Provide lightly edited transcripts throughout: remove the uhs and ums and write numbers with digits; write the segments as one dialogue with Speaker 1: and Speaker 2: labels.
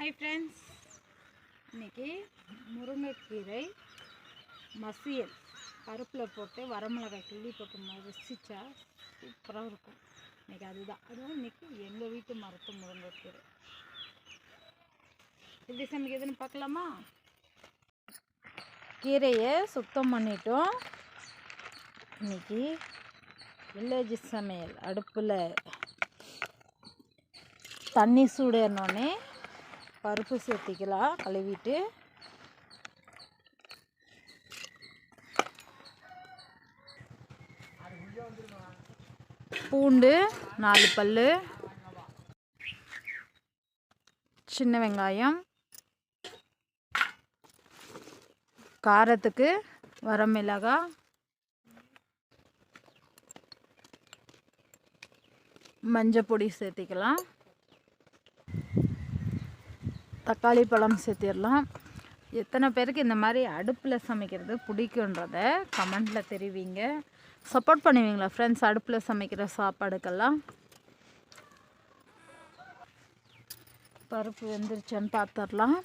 Speaker 1: Hi friends, இன்றைக்கி முருங்கைக்கீரை மசியல் பருப்பில் போட்டு வரமிளகாய் கிள்ளி போட்டு மசிச்சா சூப்பராக இருக்கும். இன்றைக்கி அதுவும் இன்றைக்கி எங்கள் வீட்டு மரத்து முருங்கைக்கீரை எப்படி சமைக்கிறதுன்னு பார்க்கலாமா? கீரையை சுத்தம் பண்ணிட்டோம். இன்றைக்கி வில்லேஜ் சமையல் அடுப்பில் தண்ணி சூடேறினோடனே பருப்பு சேர்த்திக்கலாம். கழுவிட்டு பூண்டு 4 பல்லு, சின்ன வெங்காயம், காரத்துக்கு வரமிளகாய், மஞ்சள் பொடி சேர்த்திக்கலாம். தக்காளி பழம் சேர்த்திடலாம். எத்தனை பேருக்கு இந்த மாதிரி அடுப்பில் சமைக்கிறது பிடிக்குன்றத கமெண்டில் தெரிவிங்க. சப்போர்ட் பண்ணுவீங்களா ஃப்ரெண்ட்ஸ் அடுப்பில் சமைக்கிற சாப்பாடுக்கெல்லாம்? பருப்பு வெந்துருச்சான்னு பார்த்துடலாம்.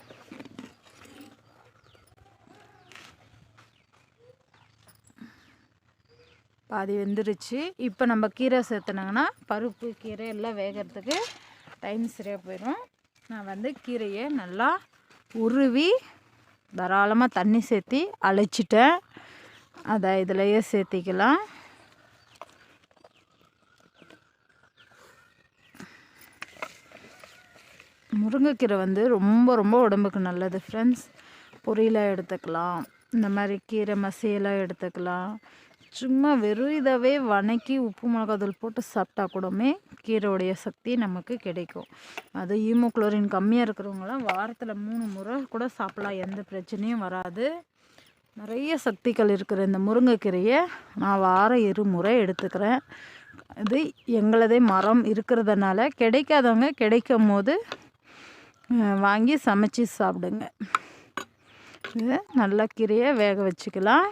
Speaker 1: பாதி வெந்துருச்சு. இப்போ நம்ம கீரை சேர்த்துனாங்கன்னா பருப்பு கீரை எல்லாம் வேகிறதுக்கு டைம் சரியாக போயிடும். நான் கீரையை நல்லா உருவி தாராளமாக தண்ணி சேர்த்தி அழைச்சிட்டேன். அதை இதிலையே சேர்த்திக்கலாம். முருங்கைக்கீரை ரொம்ப ரொம்ப உடம்புக்கு நல்லது ஃப்ரெண்ட்ஸ். பொரியலாக எடுத்துக்கலாம், இந்த மாதிரி கீரை மசியலாக எடுத்துக்கலாம். சும்மா வெறும் இதவே வணக்கி உப்பு மிளகாத்தூள் போட்டு சாப்பிட்டா கூடமே கீரையுடைய சக்தி நமக்கு கிடைக்கும். அது ஹீமோகுளோரின் கம்மியாக இருக்கிறவங்களாம் வாரத்தில் 3 முறை கூட சாப்பிடலாம், எந்த பிரச்சனையும் வராது. நிறைய சக்திகள் இருக்கிற இந்த முருங்கைக்கீரையை நான் வாரம் 2 முறை எடுத்துக்கிறேன். இது எங்களதே மரம் இருக்கிறதுனால கிடைக்காதவங்க கிடைக்கும் போது வாங்கி சமைச்சு சாப்பிடுங்க. இது நல்லா கீரையை வேக வச்சுக்கலாம்.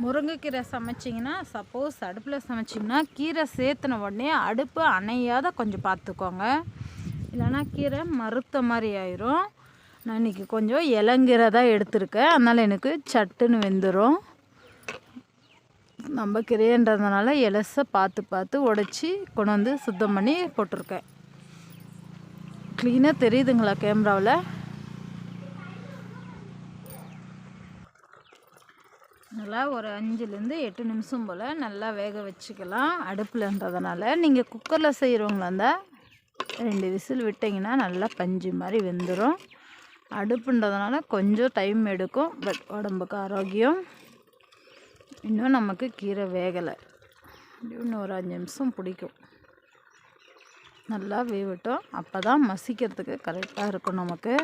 Speaker 1: முருங்கைக்கீரை சமைச்சிங்கன்னா, சப்போஸ் அடுப்பில் சமைச்சிங்கன்னா கீரை சேர்த்துன உடனே அடுப்பு அணையாத கொஞ்சம் பார்த்துக்கோங்க, இல்லைனா கீரை மறுத்த மாதிரி ஆயிரும். நான் இன்றைக்கி கொஞ்சம் இளங்கீரை தான் எடுத்திருக்கேன், அதனால் எனக்கு சட்டுன்னு வெந்துடும். நம்ம கீரைன்றதுனால இலசை பார்த்து உடைச்சி கொண்டு வந்து சுத்தம் பண்ணி போட்டிருக்கேன். க்ளீனாக தெரியுதுங்களா கேமராவில்? நல்லா ஒரு 5லேருந்து 8 நிமிஷம் போல் நல்லா வேக வச்சுக்கலாம். அடுப்பில்ன்றதுனால நீங்கள் குக்கரில் செய்கிறவங்களா இருந்தால் 2 விசில் விட்டிங்கன்னா நல்லா பஞ்சு மாதிரி வெந்துடும். அடுப்புன்றதுனால கொஞ்சம் டைம் எடுக்கும், பட் உடம்புக்கு ஆரோக்கியம். இன்னும் நமக்கு கீரை வேகலை, இன்னும் ஒரு 5 நிமிஷம் பிடிக்கும். நல்லா வேகட்டும், அப்போ தான் மசிக்கிறதுக்கு கரெக்டாக இருக்கும் நமக்கு.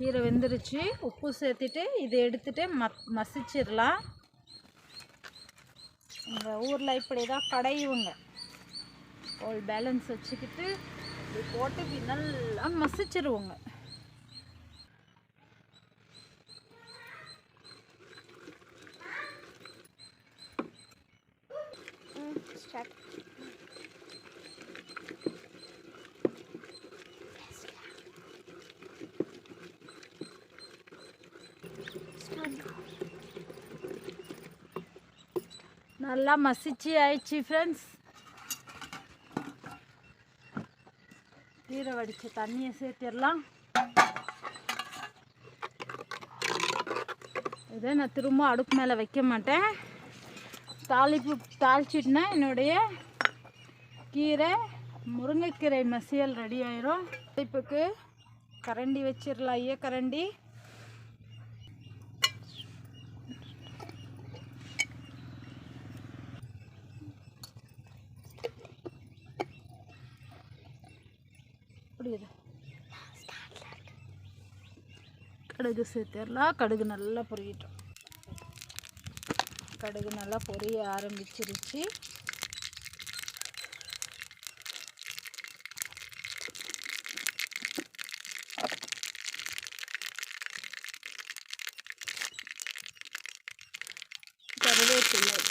Speaker 1: கீரை வெந்துருச்சு. உப்பு சேர்த்துட்டு இதை எடுத்துகிட்டு மசிச்சிடலாம். எங்கள் ஊரில் இப்படி தான் கடையுங்க. ஒரு பேலன்ஸ் வச்சுக்கிட்டு இப்படி போட்டு நல்லா மசிச்சிருவோங்க. நல்லா மசிச்சு ஆயிடுச்சு ஃப்ரெண்ட்ஸ். கீரை வடித்த தண்ணியை சேர்த்திடலாம். இதை நான் திரும்ப அடுப்பு மேலே வைக்க மாட்டேன். தாளிச்சிட்டுனா என்னுடைய கீரை முருங்கைக்கீரை மசியல் ரெடி ஆயிரும். தாளிப்புக்கு கரண்டி வச்சிடலாம், ஐயா கரண்டி. கடுகு சேர்த்துடலாம். கடுகு நல்லா பொரியட்டும். கடுகு நல்லா பொரிய ஆரம்பிச்சிருச்சு. கருவேப்பிலை.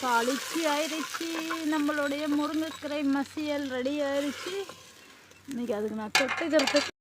Speaker 1: தாளிச்சு ஆயிடுச்சு. நம்மளுடைய முருங்கைக்கீரை மசியல் ரெடி ஆயிடுச்சு. இன்றைக்கி அதுக்கு நான் தொட்டுக்கிறதுக்கு